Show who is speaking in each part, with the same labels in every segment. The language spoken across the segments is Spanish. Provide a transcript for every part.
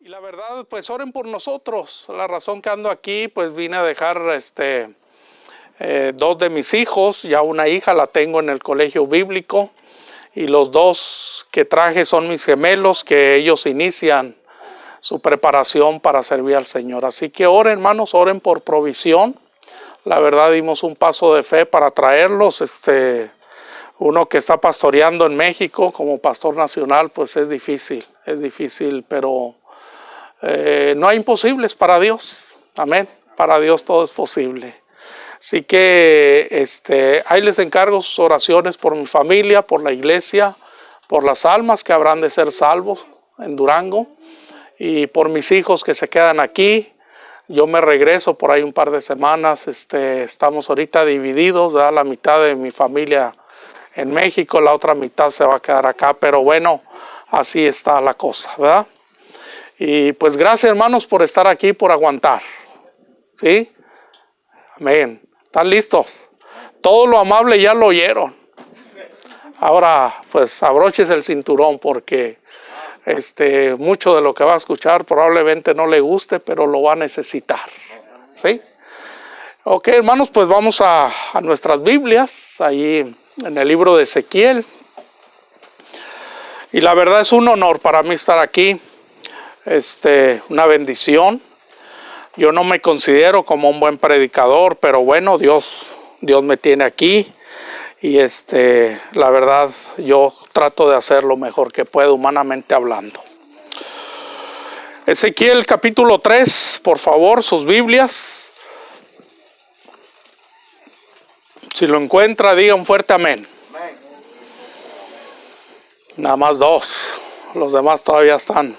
Speaker 1: Y la verdad, pues oren por nosotros. La razón que ando aquí, pues vine a dejar dos de mis hijos, ya una hija la tengo en el colegio bíblico, y los dos que traje son mis gemelos, que ellos inician su preparación para servir al Señor. Así que oren, hermanos, oren por provisión. La verdad dimos un paso de fe para traerlos. Uno que está pastoreando en México como pastor nacional, pues es difícil, pero no hay imposibles para Dios. Amén. Para Dios todo es posible. Así que ahí les encargo sus oraciones por mi familia, por la iglesia, por las almas que habrán de ser salvos en Durango, y por mis hijos que se quedan aquí. Yo me regreso por ahí un par de semanas. Estamos ahorita divididos, ¿verdad? La mitad de mi familia en México, la otra mitad se va a quedar acá, pero bueno, así está la cosa, ¿verdad? Y pues gracias, hermanos, por estar aquí, por aguantar. ¿Sí? Amén. ¿Están listos? Todo lo amable ya lo oyeron. Ahora, pues abroches el cinturón, porque mucho de lo que va a escuchar probablemente no le guste, pero lo va a necesitar. ¿Sí? Ok, hermanos, pues vamos a nuestras Biblias, ahí en el libro de Ezequiel. Y la verdad es un honor para mí estar aquí, una bendición. Yo no me considero como un buen predicador, pero bueno, Dios me tiene aquí. Y la verdad, yo trato de hacer lo mejor que puedo, humanamente hablando. Ezequiel capítulo 3, por favor, sus Biblias. Si lo encuentra, diga un fuerte amén. Amén. Nada más dos, los demás todavía están.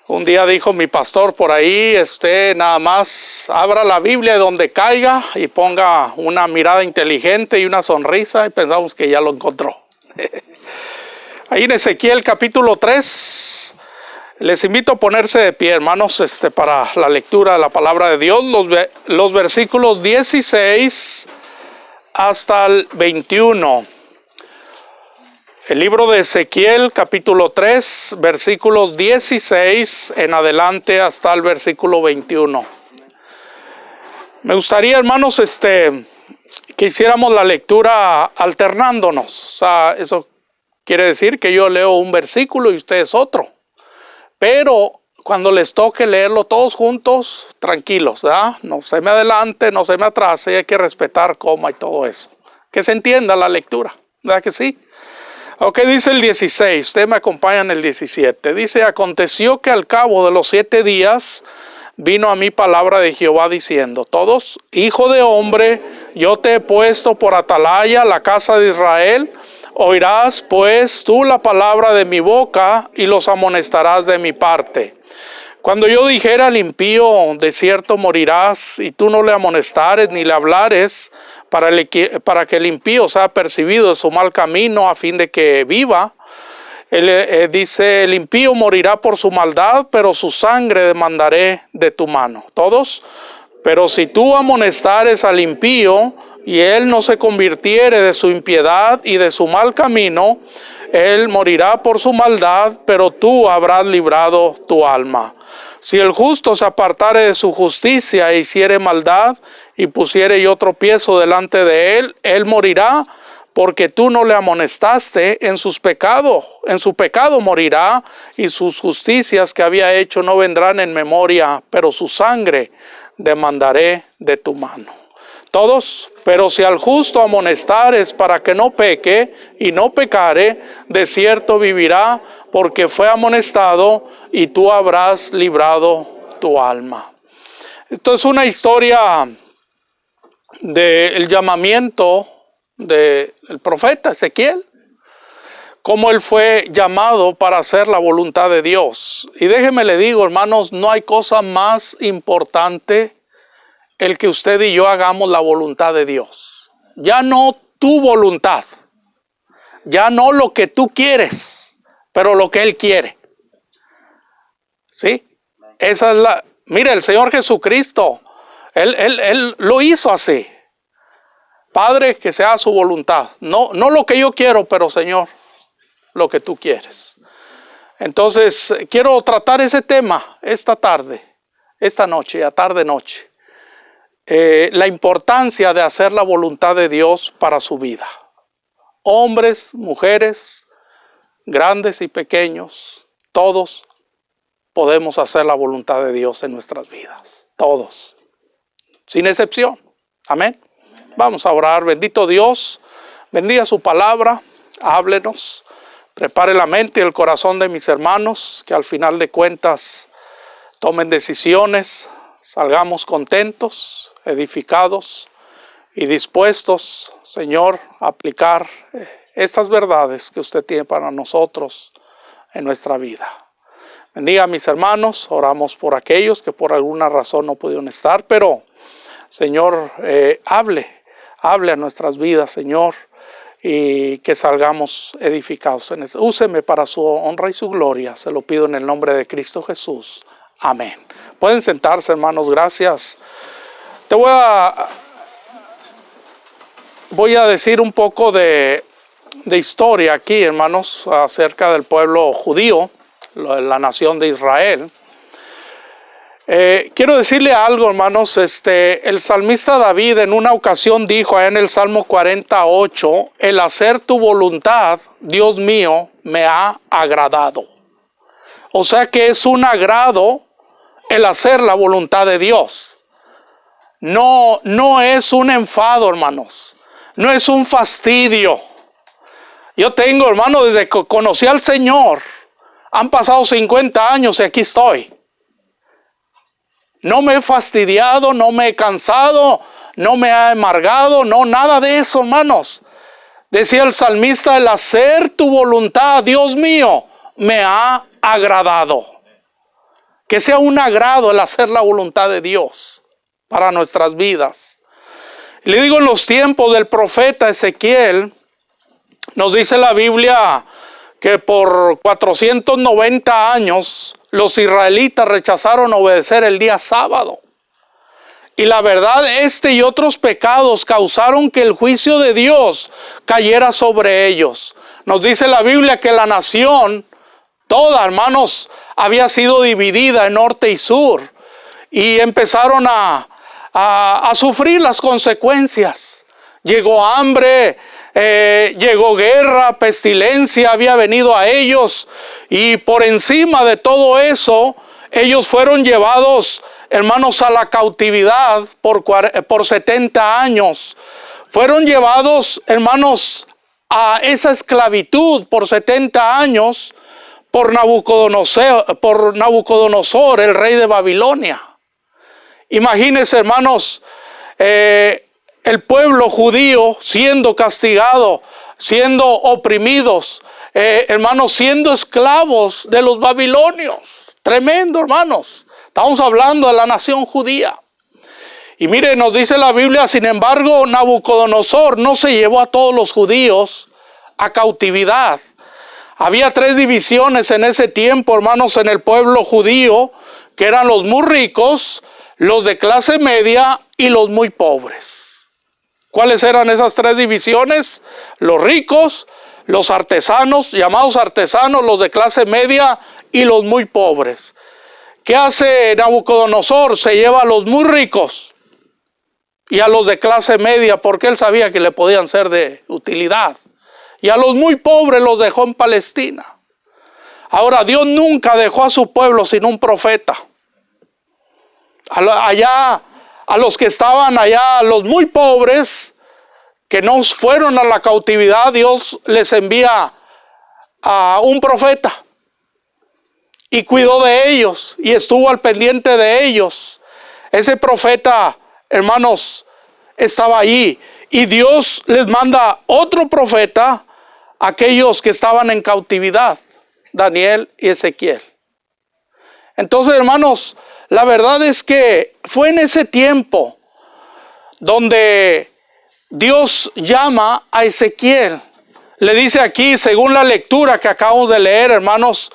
Speaker 1: Un día dijo mi pastor por ahí, nada más abra la Biblia donde caiga y ponga una mirada inteligente y una sonrisa, y pensamos que ya lo encontró. Ahí en Ezequiel capítulo 3, les invito a ponerse de pie, hermanos, para la lectura de la palabra de Dios, los versículos 16 hasta el 21. El libro de Ezequiel, capítulo 3, versículos 16 en adelante hasta el versículo 21. Me gustaría, hermanos, que hiciéramos la lectura alternándonos. O sea, eso quiere decir que yo leo un versículo y ustedes otro. Pero cuando les toque leerlo todos juntos, tranquilos, ¿verdad? No se me adelante, no se me atrase, hay que respetar coma y todo eso. Que se entienda la lectura, ¿verdad que sí? Ok, dice el 16, usted me acompaña en el 17. Dice, aconteció que al cabo de los 7 días vino a mí palabra de Jehová diciendo, todos, hijo de hombre, yo te he puesto por atalaya la casa de Israel, oirás pues tú la palabra de mi boca y los amonestarás de mi parte. Cuando yo dijera al impío, de cierto morirás, y tú no le amonestares ni le hablares, para que el impío sea percibido de su mal camino, a fin de que viva. Dice, el impío morirá por su maldad, pero su sangre demandaré de tu mano. ¿Todos? Pero si tú amonestares al impío, y él no se convirtiere de su impiedad y de su mal camino, él morirá por su maldad, pero tú habrás librado tu alma. Si el justo se apartare de su justicia e hiciere maldad, y pusiere yo tropiezo delante de él, él morirá, porque tú no le amonestaste en su pecado morirá, y sus justicias que había hecho no vendrán en memoria, pero su sangre demandaré de tu mano. Todos, pero si al justo amonestares para que no peque y no pecare, de cierto vivirá, porque fue amonestado, y tú habrás librado tu alma. Esto es una historia del llamamiento del profeta Ezequiel, cómo él fue llamado para hacer la voluntad de Dios. Y déjeme le digo, hermanos, no hay cosa más importante el que usted y yo hagamos la voluntad de Dios. Ya no tu voluntad, ya no lo que tú quieres, pero lo que Él quiere. ¿Sí? Esa es mire, el Señor Jesucristo, Él lo hizo así. Padre, que sea su voluntad. No lo que yo quiero, pero Señor, lo que tú quieres. Entonces, quiero tratar ese tema esta tarde, esta noche, a tarde-noche. La importancia de hacer la voluntad de Dios para su vida. Hombres, mujeres, grandes y pequeños, todos podemos hacer la voluntad de Dios en nuestras vidas. Todos, sin excepción. Amén. Vamos a orar. Bendito Dios, bendiga su palabra, háblenos, prepare la mente y el corazón de mis hermanos, que al final de cuentas tomen decisiones, salgamos contentos, edificados y dispuestos, Señor, a aplicar estas verdades que usted tiene para nosotros en nuestra vida. Bendiga a mis hermanos, oramos por aquellos que por alguna razón no pudieron estar, pero Señor, hable a nuestras vidas, Señor, y que salgamos edificados en eso. Úseme para su honra y su gloria, se lo pido en el nombre de Cristo Jesús. Amén. Pueden sentarse, hermanos, gracias. Voy a decir un poco de historia aquí, hermanos, acerca del pueblo judío, la nación de Israel. Quiero decirle algo, hermanos. El salmista David en una ocasión dijo en el Salmo 48, el hacer tu voluntad, Dios mío, me ha agradado. O sea que es un agrado el hacer la voluntad de Dios. No es un enfado, hermanos. No es un fastidio. Yo tengo, hermano, desde que conocí al Señor, han pasado 50 años y aquí estoy. No me he fastidiado, no me he cansado, no me he amargado, no, nada de eso, hermanos. Decía el salmista, el hacer tu voluntad, Dios mío, me ha agradado. Que sea un agrado el hacer la voluntad de Dios para nuestras vidas. Le digo, en los tiempos del profeta Ezequiel, nos dice la Biblia que por 490 años los israelitas rechazaron obedecer el día sábado. Y la verdad, y otros pecados causaron que el juicio de Dios cayera sobre ellos. Nos dice la Biblia que la nación, toda, hermanos, había sido dividida en norte y sur. Y empezaron a sufrir las consecuencias. Llegó hambre, llegó guerra, pestilencia, había venido a ellos. Y por encima de todo eso, ellos fueron llevados, hermanos, a la cautividad por 70 años. Fueron llevados, hermanos, a esa esclavitud por 70 años por Nabucodonosor, el rey de Babilonia. Imagínense, hermanos, el pueblo judío siendo castigado, siendo oprimidos, hermanos, siendo esclavos de los babilonios. Tremendo, hermanos. Estamos hablando de la nación judía. Y mire, nos dice la Biblia, sin embargo, Nabucodonosor no se llevó a todos los judíos a cautividad. Había 3 divisiones en ese tiempo, hermanos, en el pueblo judío, que eran los muy ricos, los de clase media y los muy pobres. ¿Cuáles eran esas 3 divisiones? Los ricos, los artesanos, llamados artesanos, los de clase media y los muy pobres. ¿Qué hace Nabucodonosor? Se lleva a los muy ricos y a los de clase media, porque él sabía que le podían ser de utilidad. Y a los muy pobres los dejó en Palestina. Ahora, Dios nunca dejó a su pueblo sin un profeta. Allá, a los que estaban allá, los muy pobres, que no fueron a la cautividad, Dios les envía a un profeta. Y cuidó de ellos, y estuvo al pendiente de ellos. Ese profeta, hermanos, estaba allí. Y Dios les manda otro profeta a aquellos que estaban en cautividad, Daniel y Ezequiel. Entonces, hermanos, la verdad es que fue en ese tiempo donde Dios llama a Ezequiel. Le dice aquí, según la lectura que acabamos de leer, hermanos,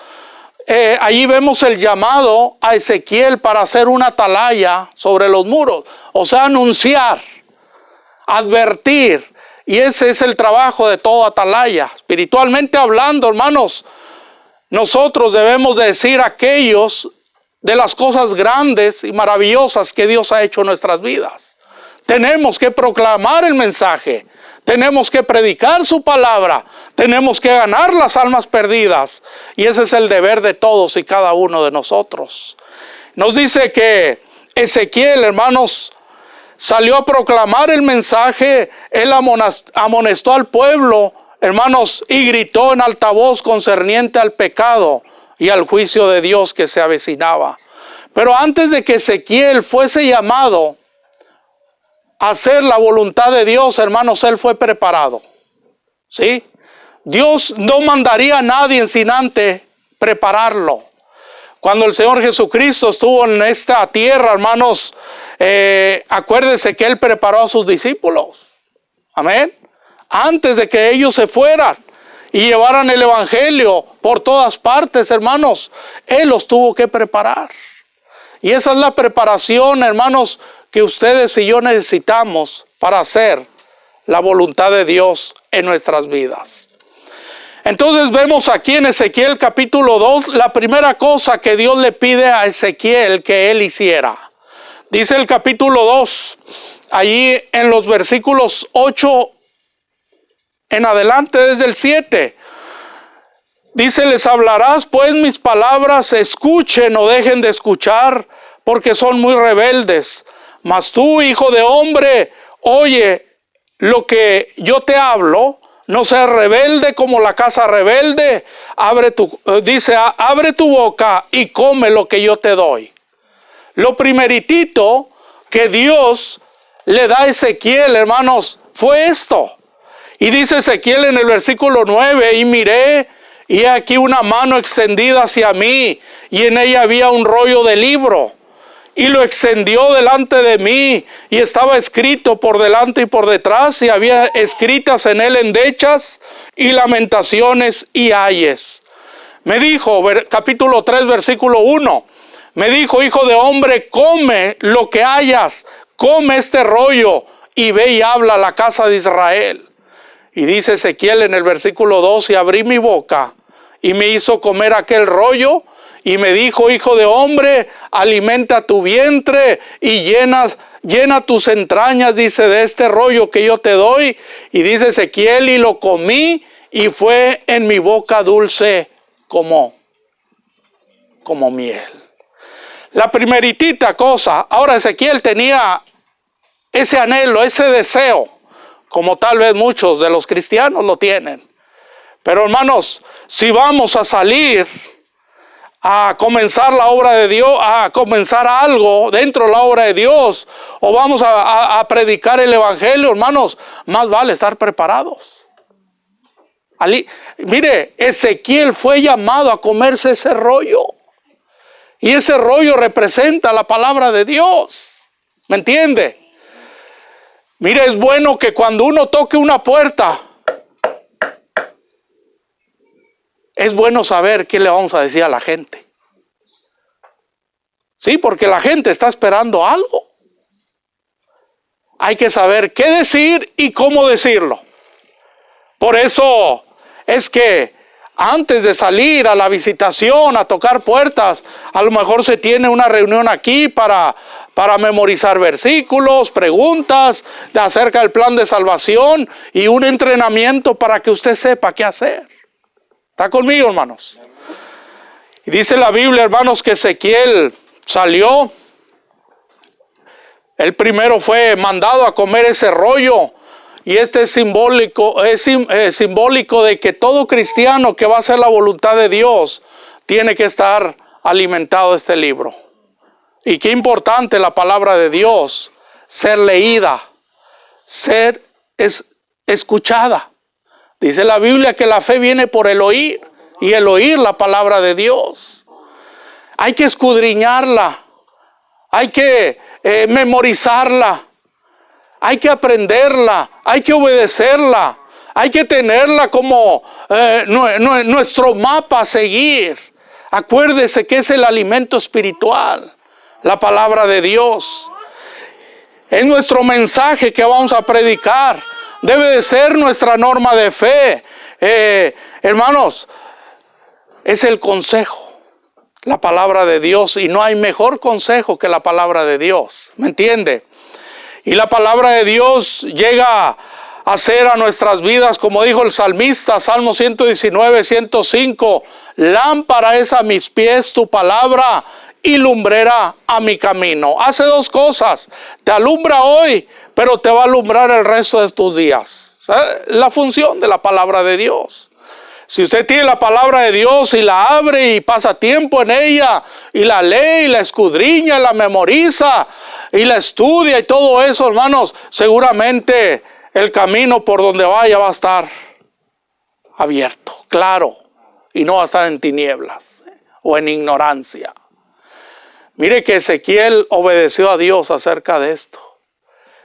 Speaker 1: allí vemos el llamado a Ezequiel para hacer una atalaya sobre los muros. O sea, anunciar, advertir Y ese es el trabajo de todo atalaya. Espiritualmente hablando, hermanos, nosotros debemos decir aquellos de las cosas grandes y maravillosas que Dios ha hecho en nuestras vidas. Tenemos que proclamar el mensaje, tenemos que predicar su palabra, tenemos que ganar las almas perdidas. Y ese es el deber de todos y cada uno de nosotros. Nos dice que Ezequiel, hermanos, salió a proclamar el mensaje. Él amonestó al pueblo, hermanos, y gritó en alta voz concerniente al pecado y al juicio de Dios que se avecinaba. Pero antes de que Ezequiel fuese llamado a hacer la voluntad de Dios, hermanos, él fue preparado. ¿Sí? Dios no mandaría a nadie sin antes prepararlo. Cuando el Señor Jesucristo estuvo en esta tierra, hermanos, acuérdense que Él preparó a sus discípulos. Amén. Antes de que ellos se fueran y llevaran el evangelio por todas partes, hermanos, Él los tuvo que preparar. Y esa es la preparación, hermanos, que ustedes y yo necesitamos para hacer la voluntad de Dios en nuestras vidas. Entonces vemos aquí en Ezequiel capítulo 2, la primera cosa que Dios le pide a Ezequiel que él hiciera. Dice el capítulo 2, allí en los versículos 8 en adelante, desde el 7. Dice, les hablarás pues mis palabras, escuchen o dejen de escuchar, porque son muy rebeldes. Mas tú, hijo de hombre, oye lo que yo te hablo, no seas rebelde como la casa rebelde. Abre tu boca y come lo que yo te doy. Lo primeritito que Dios le da a Ezequiel, hermanos, fue esto. Y dice Ezequiel en el versículo 9, y miré, y aquí una mano extendida hacia mí, y en ella había un rollo de libro. Y lo extendió delante de mí, y estaba escrito por delante y por detrás, y había escritas en él endechas, y lamentaciones y ayes. Me dijo, capítulo 3, versículo 1, me dijo, hijo de hombre, come lo que hayas, come este rollo, y ve y habla a la casa de Israel. Y dice Ezequiel en el versículo 2, y abrí mi boca, y me hizo comer aquel rollo, y me dijo, hijo de hombre, alimenta tu vientre y llena tus entrañas, dice, de este rollo que yo te doy. Y dice Ezequiel, y lo comí, y fue en mi boca dulce como miel. La primeritita cosa, ahora Ezequiel tenía ese anhelo, ese deseo, como tal vez muchos de los cristianos lo tienen. Pero hermanos, si vamos a salir a comenzar la obra de Dios, a comenzar algo dentro de la obra de Dios, o vamos a predicar el evangelio, hermanos, más vale estar preparados. Mire, Ezequiel fue llamado a comerse ese rollo, y ese rollo representa la palabra de Dios. ¿Me entiende? Mire, es bueno que cuando uno toque una puerta, es bueno saber qué le vamos a decir a la gente. Sí, porque la gente está esperando algo. Hay que saber qué decir y cómo decirlo. Por eso es que antes de salir a la visitación, a tocar puertas, a lo mejor se tiene una reunión aquí para memorizar versículos, preguntas acerca del plan de salvación y un entrenamiento para que usted sepa qué hacer. ¿Está conmigo, hermanos? Y dice la Biblia, hermanos, que Ezequiel salió. El primero fue mandado a comer ese rollo. Y este es simbólico de que todo cristiano que va a hacer la voluntad de Dios tiene que estar alimentado de este libro. Y qué importante la palabra de Dios, ser leída, ser escuchada. Dice la Biblia que la fe viene por el oír, y el oír la palabra de Dios. Hay que escudriñarla, hay que memorizarla, hay que aprenderla, hay que obedecerla, hay que tenerla como nuestro mapa a seguir. Acuérdese que es el alimento espiritual, la palabra de Dios. Es nuestro mensaje que vamos a predicar. Debe de ser nuestra norma de fe. Hermanos, es el consejo, la palabra de Dios, y no hay mejor consejo que la palabra de Dios. ¿Me entiende? Y la palabra de Dios llega a ser a nuestras vidas, como dijo el salmista, Salmo 119, 105, lámpara es a mis pies tu palabra y lumbrera a mi camino. Hace dos cosas, te alumbra hoy, pero te va a alumbrar el resto de tus días. ¿Sabe? La función de la palabra de Dios. Si usted tiene la palabra de Dios y la abre y pasa tiempo en ella, y la lee y la escudriña, y la memoriza y la estudia y todo eso, hermanos, seguramente el camino por donde vaya va a estar abierto, claro, y no va a estar en tinieblas o en ignorancia. Mire que Ezequiel obedeció a Dios acerca de esto.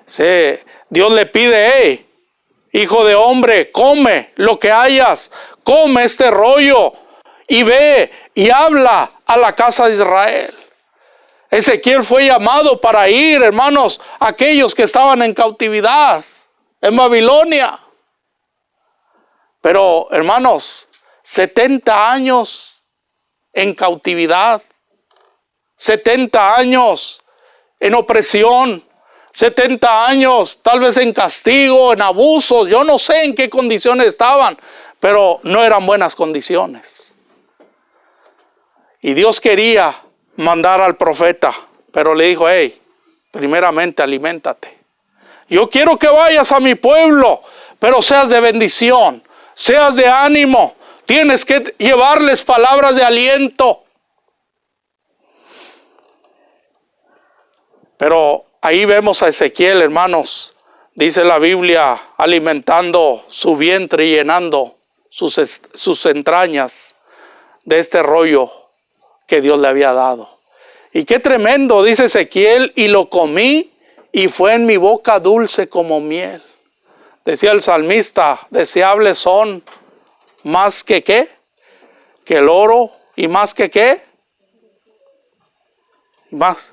Speaker 1: Sí, Dios le pide, hey, hijo de hombre, come lo que hayas, come este rollo y ve y habla a la casa de Israel. Ezequiel fue llamado para ir, hermanos, a aquellos que estaban en cautividad en Babilonia. Pero, hermanos, 70 años en cautividad, 70 años en opresión, 70 años tal vez en castigo, en abusos, yo no sé en qué condiciones estaban, pero no eran buenas condiciones. Y Dios quería mandar al profeta, pero le dijo, hey, primeramente aliméntate. Yo quiero que vayas a mi pueblo, pero seas de bendición, seas de ánimo, tienes que llevarles palabras de aliento. Pero ahí vemos a Ezequiel, hermanos, dice la Biblia, alimentando su vientre y llenando sus entrañas de este rollo que Dios le había dado. Y qué tremendo, dice Ezequiel, y lo comí y fue en mi boca dulce como miel. Decía el salmista, deseables son más que ¿qué? Que el oro, y más que ¿qué? Más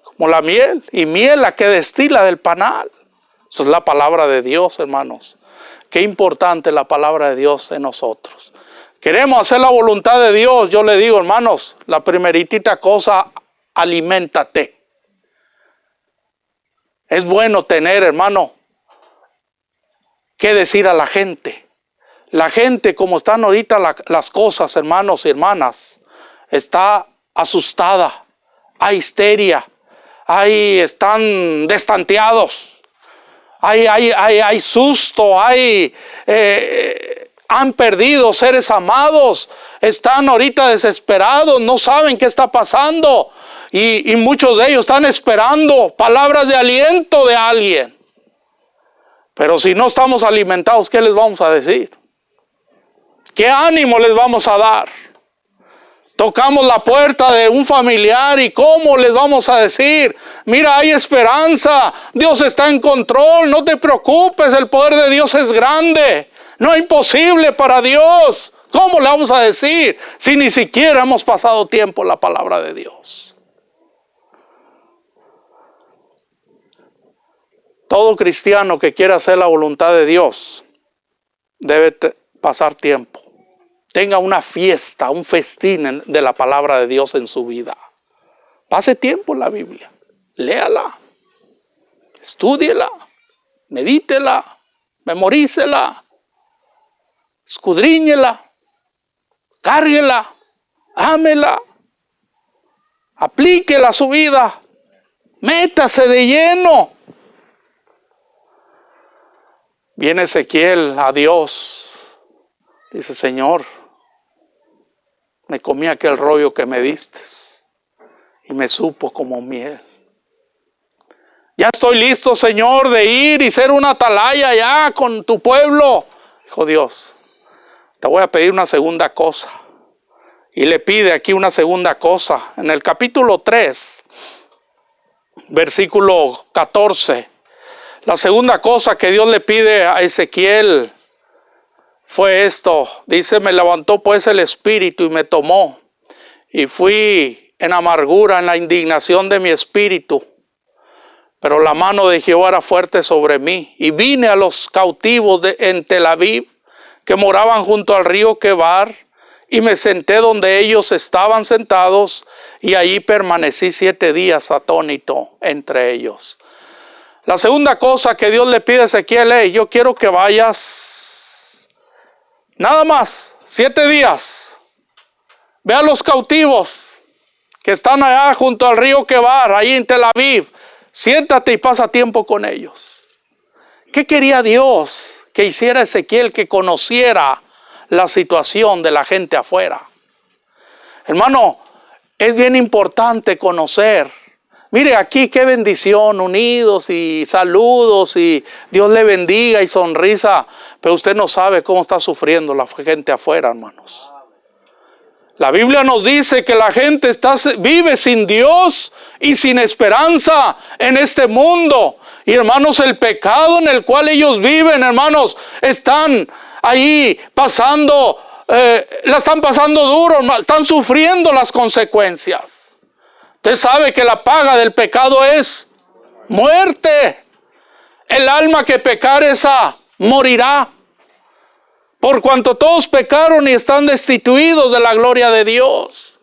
Speaker 1: como la miel, y miel la que destila del panal. Eso es la palabra de Dios, hermanos. Qué importante la palabra de Dios en nosotros. Queremos hacer la voluntad de Dios. Yo le digo, hermanos, la primeritita cosa, aliméntate. Es bueno tener, hermano, qué decir a la gente. La gente, como están ahorita las cosas, hermanos y hermanas, está asustada, hay histeria, están destanteados, hay susto, han perdido seres amados, están ahorita desesperados, no saben qué está pasando, y muchos de ellos están esperando palabras de aliento de alguien. Pero si no estamos alimentados, ¿qué les vamos a decir? ¿Qué ánimo les vamos a dar? Tocamos la puerta de un familiar y ¿cómo les vamos a decir? Mira, hay esperanza, Dios está en control, no te preocupes, el poder de Dios es grande, no es imposible para Dios. ¿Cómo le vamos a decir si ni siquiera hemos pasado tiempo en la palabra de Dios? Todo cristiano que quiera hacer la voluntad de Dios debe pasar tiempo. Tenga una fiesta, un festín de la palabra de Dios en su vida. Pase tiempo en la Biblia. Léala. Estúdiela. Medítela. Memorícela. Escudriñela. Cárguela. Ámela. Aplíquela a su vida. Métase de lleno. Viene Ezequiel a Dios. Dice, Señor, me comí aquel rollo que me diste y me supo como miel. Ya estoy listo, Señor, de ir y ser una atalaya ya con tu pueblo. Dijo Dios, te voy a pedir una segunda cosa. Y le pide aquí una segunda cosa. En el capítulo 3, versículo 14, la segunda cosa que Dios le pide a Ezequiel fue esto. Dice, me levantó pues el espíritu y me tomó. Y fui en amargura, en la indignación de mi espíritu. pero la mano de Jehová era fuerte sobre mí. Y vine a los cautivos en Tel Aviv, que moraban junto al río Quebar, y me senté donde ellos estaban sentados, y allí permanecí 7 días atónito entre ellos. La segunda cosa que Dios le pide a Ezequiel es: yo quiero que vayas nada más 7 días. Ve a los cautivos que están allá junto al río Quebar, ahí en Tel Aviv. Siéntate y pasa tiempo con ellos. ¿Qué quería Dios que hiciera Ezequiel? Que conociera la situación de la gente afuera. Hermano, es bien importante conocer. Mire aquí qué bendición, unidos y saludos y Dios le bendiga y sonrisa, pero usted no sabe cómo está sufriendo la gente afuera, hermanos. La Biblia nos dice que la gente vive sin Dios y sin esperanza en este mundo. Y hermanos, el pecado en el cual ellos viven, hermanos, están ahí pasando, la están pasando duro, están sufriendo las consecuencias. Usted sabe que la paga del pecado es muerte. El alma que pecare esa morirá. Por cuanto todos pecaron y están destituidos de la gloria de Dios.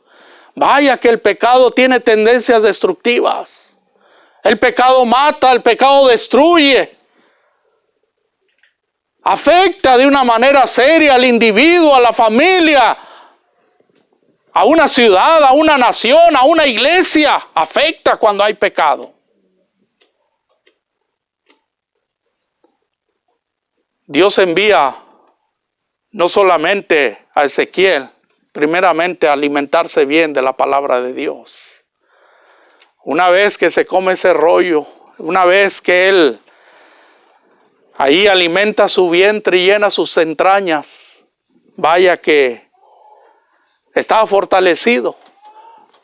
Speaker 1: Vaya que el pecado tiene tendencias destructivas. El pecado mata, el pecado destruye. Afecta de una manera seria al individuo, a la familia, a una ciudad, a una nación, a una iglesia. Afecta cuando hay pecado. Dios envía no solamente a Ezequiel, primeramente a alimentarse bien de la palabra de Dios. Una vez que se come ese rollo, una vez que él ahí alimenta su vientre y llena sus entrañas, vaya que estaba fortalecido,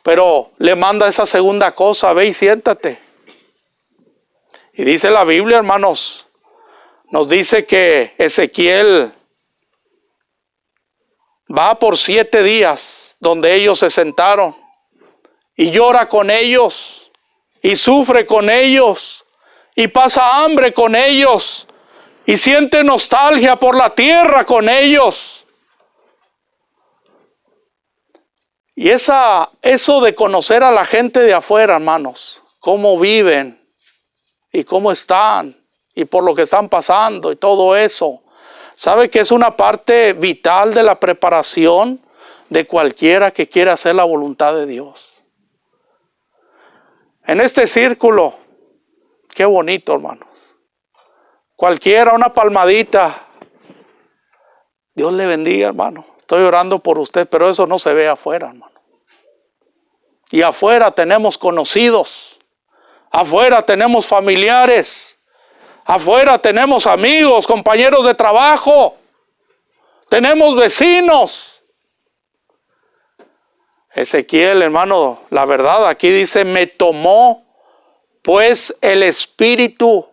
Speaker 1: pero le manda esa segunda cosa: ve y siéntate. Y dice la Biblia, hermanos, nos dice que Ezequiel va por 7 días donde ellos se sentaron y llora con ellos y sufre con ellos y pasa hambre con ellos y siente nostalgia por la tierra con ellos. Y eso de conocer a la gente de afuera, hermanos, cómo viven y cómo están y por lo que están pasando y todo eso, ¿sabe que es una parte vital de la preparación de cualquiera que quiera hacer la voluntad de Dios? En este círculo, qué bonito, hermanos. Cualquiera, una palmadita. Dios le bendiga, hermano. Estoy orando por usted, pero eso no se ve afuera, hermano. Y afuera tenemos conocidos. Afuera tenemos familiares. Afuera tenemos amigos, compañeros de trabajo. Tenemos vecinos. Ezequiel, hermano, la verdad aquí dice: me tomó pues el espíritu.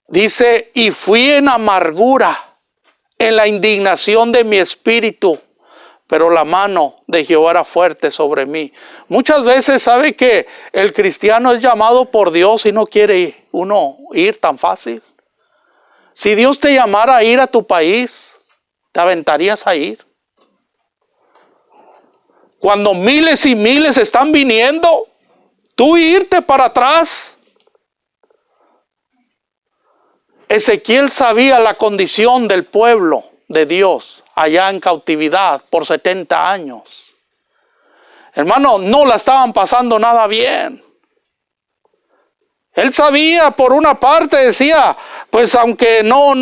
Speaker 1: Dice: y fui en amargura, en la indignación de mi espíritu, pero la mano de Jehová era fuerte sobre mí. Muchas veces sabe que el cristiano es llamado por Dios y no quiere uno ir tan fácil. Si Dios te llamara a ir a tu país, ¿te aventarías a ir? Cuando miles y miles están viniendo, ¿tú irte para atrás? Ezequiel sabía la condición del pueblo de Dios allá en cautividad por 70 años. Hermano, no la estaban pasando nada bien. Él sabía, por una parte decía, pues aunque no,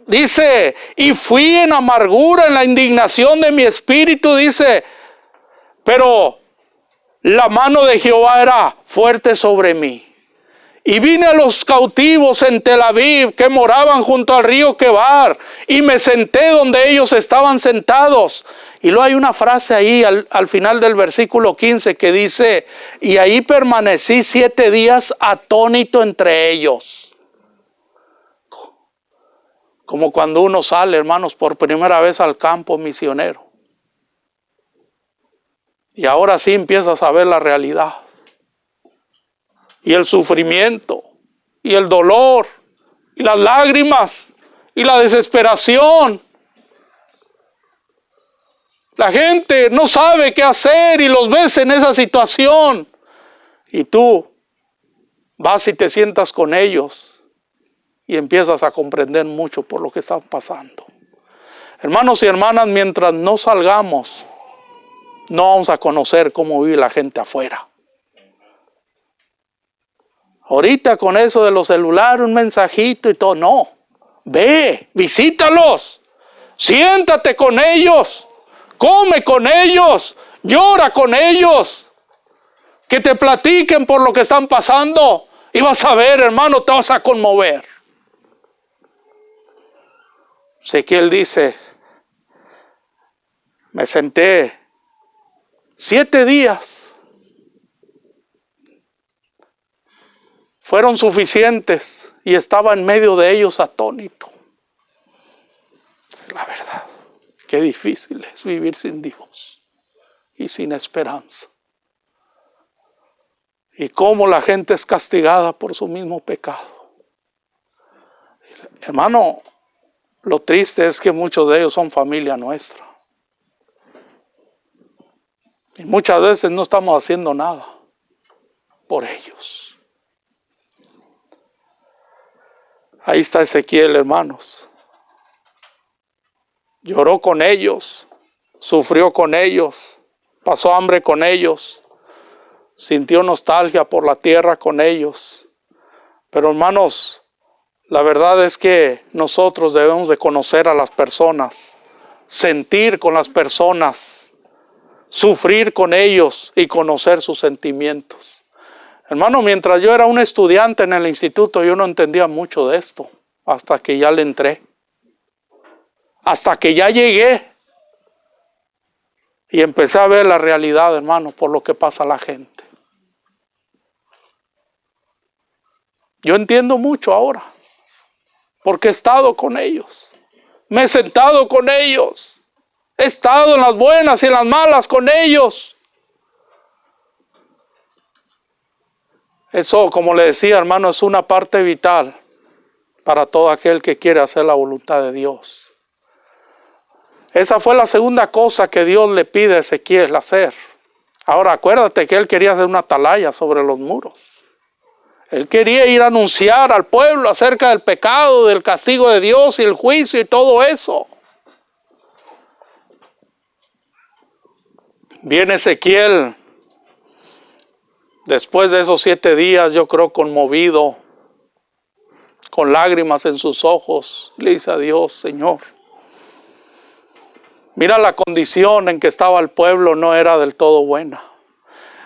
Speaker 1: dice, y fui en amargura, en la indignación de mi espíritu, dice, pero la mano de Jehová era fuerte sobre mí. Y vine a los cautivos en Tel Aviv, que moraban junto al río Quebar, y me senté donde ellos estaban sentados. Y luego hay una frase ahí al final del versículo 15 que dice: y ahí permanecí 7 días atónito entre ellos. Como cuando uno sale, hermanos, por primera vez al campo misionero. Y ahora sí empiezas a ver la realidad. Y el sufrimiento, y el dolor, y las lágrimas, y la desesperación. La gente no sabe qué hacer y los ves en esa situación. Y tú vas y te sientas con ellos y empiezas a comprender mucho por lo que están pasando. Hermanos y hermanas, mientras no salgamos, no vamos a conocer cómo vive la gente afuera. Ahorita con eso de los celulares, un mensajito y todo, no. Ve, visítalos, siéntate con ellos, come con ellos, llora con ellos, que te platiquen por lo que están pasando y vas a ver, hermano, te vas a conmover. Ezequiel dice, me senté 7 días. Fueron suficientes y estaba en medio de ellos atónito. La verdad, qué difícil es vivir sin Dios y sin esperanza. Y cómo la gente es castigada por su mismo pecado. Hermano, lo triste es que muchos de ellos son familia nuestra. Y muchas veces no estamos haciendo nada por ellos. Ahí está Ezequiel, hermanos. Lloró con ellos, sufrió con ellos, pasó hambre con ellos, sintió nostalgia por la tierra con ellos. Pero hermanos, la verdad es que nosotros debemos de conocer a las personas, sentir con las personas, sufrir con ellos y conocer sus sentimientos. Hermano, mientras yo era un estudiante en el instituto, yo no entendía mucho de esto, hasta que ya le entré. Hasta que ya llegué y empecé a ver la realidad, hermano, por lo que pasa a la gente. Yo entiendo mucho ahora, porque he estado con ellos, me he sentado con ellos, he estado en las buenas y en las malas con ellos. Eso, como le decía, hermano, es una parte vital para todo aquel que quiere hacer la voluntad de Dios. Esa fue la segunda cosa que Dios le pide a Ezequiel hacer. Ahora, acuérdate que él quería hacer una atalaya sobre los muros. Él quería ir a anunciar al pueblo acerca del pecado, del castigo de Dios y el juicio y todo eso. Viene Ezequiel, después de esos 7 días, yo creo conmovido, con lágrimas en sus ojos, le dice a Dios, Señor, mira la condición en que estaba el pueblo, no era del todo buena.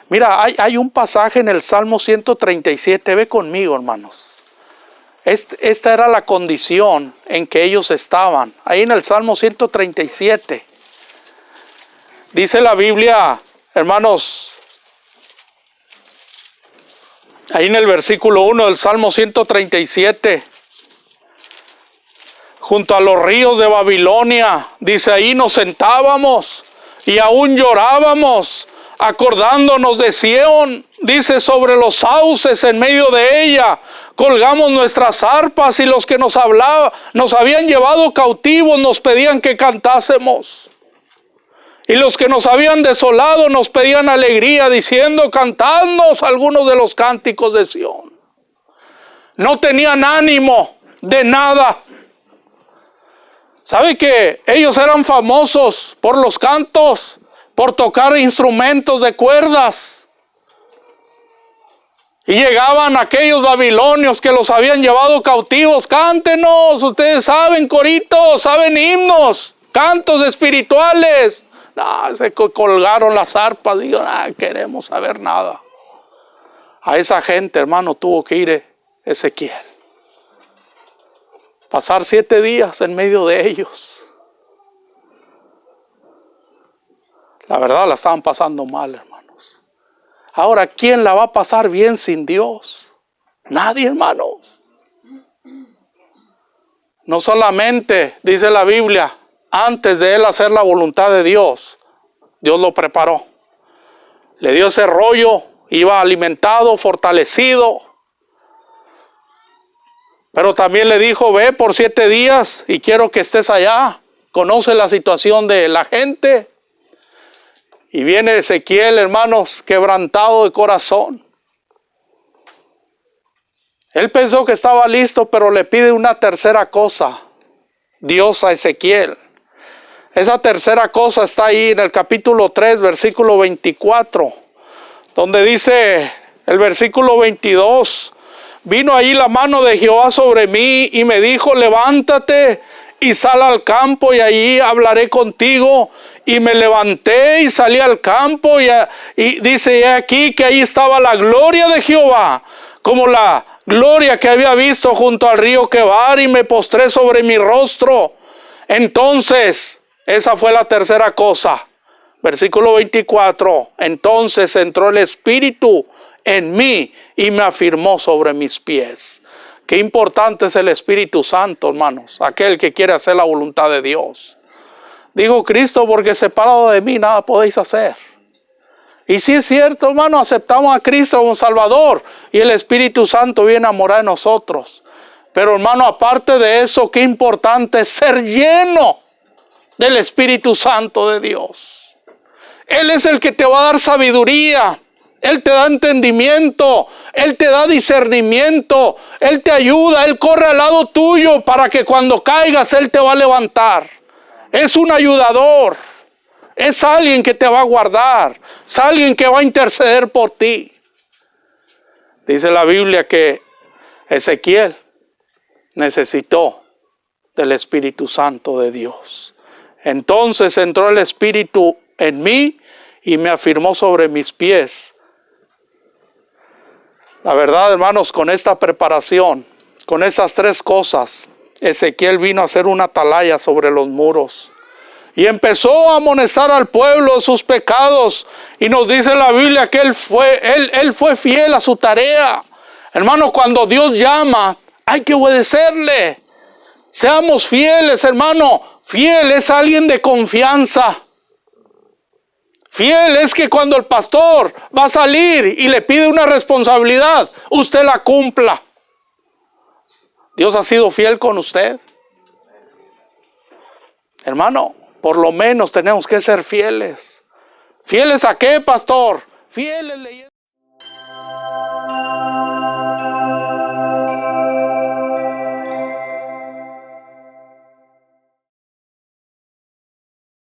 Speaker 1: Mira, hay un pasaje en el Salmo 137, ve conmigo, hermanos. Esta era la condición en que ellos estaban, ahí en el Salmo 137. Dice la Biblia, hermanos, ahí en el versículo 1 del Salmo 137, junto a los ríos de Babilonia, dice, ahí nos sentábamos y aún llorábamos, acordándonos de Sión, dice, sobre los sauces en medio de ella, colgamos nuestras arpas y los que nos habían llevado cautivos nos pedían que cantásemos. Y los que nos habían desolado nos pedían alegría, diciendo, cantadnos algunos de los cánticos de Sión. No tenían ánimo de nada. ¿Sabe que ellos eran famosos por los cantos, por tocar instrumentos de cuerdas? Y llegaban aquellos babilonios que los habían llevado cautivos. Cántenos, ustedes saben coritos, saben himnos, cantos espirituales. No, se colgaron las arpas, digo, queremos saber nada. A esa gente, hermano, tuvo que ir Ezequiel. Pasar 7 días en medio de ellos. La verdad la estaban pasando mal, hermanos. Ahora, ¿quién la va a pasar bien sin Dios? Nadie, hermanos. No solamente, dice la Biblia, antes de él hacer la voluntad de Dios, Dios lo preparó. Le dio ese rollo, iba alimentado, fortalecido. Pero también le dijo, ve por 7 días y quiero que estés allá. Conoce la situación de la gente. Y viene Ezequiel, hermanos, quebrantado de corazón. Él pensó que estaba listo, pero le pide una tercera cosa, Dios a Ezequiel. Esa tercera cosa está ahí en el capítulo 3, versículo 24, donde dice el versículo 22, vino ahí la mano de Jehová sobre mí y me dijo, levántate y sal al campo y allí hablaré contigo. Y me levanté y salí al campo y dice, he aquí que ahí estaba la gloria de Jehová, como la gloria que había visto junto al río Quebar, y me postré sobre mi rostro. Entonces, esa fue la tercera cosa. Versículo 24, entonces entró el Espíritu en mí y me afirmó sobre mis pies. Qué importante es el Espíritu Santo, hermanos, aquel que quiere hacer la voluntad de Dios. Dijo Cristo, porque separado de mí nada podéis hacer. Y sí es cierto, hermano, aceptamos a Cristo como Salvador y el Espíritu Santo viene a morar en nosotros. Pero hermano, aparte de eso, qué importante es ser lleno del Espíritu Santo de Dios. Él es el que te va a dar sabiduría, Él te da entendimiento, Él te da discernimiento, Él te ayuda, Él corre al lado tuyo para que cuando caigas Él te va a levantar. Es un ayudador, es alguien que te va a guardar, es alguien que va a interceder por ti. Dice la Biblia que Ezequiel necesitó del Espíritu Santo de Dios. Entonces entró el Espíritu en mí y me afirmó sobre mis pies. La verdad, hermanos, con esta preparación, con esas 3 cosas, Ezequiel vino a hacer una atalaya sobre los muros. Y empezó a amonestar al pueblo de sus pecados. Y nos dice la Biblia que él fue fiel a su tarea. Hermanos, cuando Dios llama, hay que obedecerle. Seamos fieles, hermano. Fiel es alguien de confianza. Fiel es que cuando el pastor va a salir y le pide una responsabilidad, usted la cumpla. ¿Dios ha sido fiel con usted? Hermano, por lo menos tenemos que ser fieles. ¿Fieles a qué, pastor? Fieles leyendo.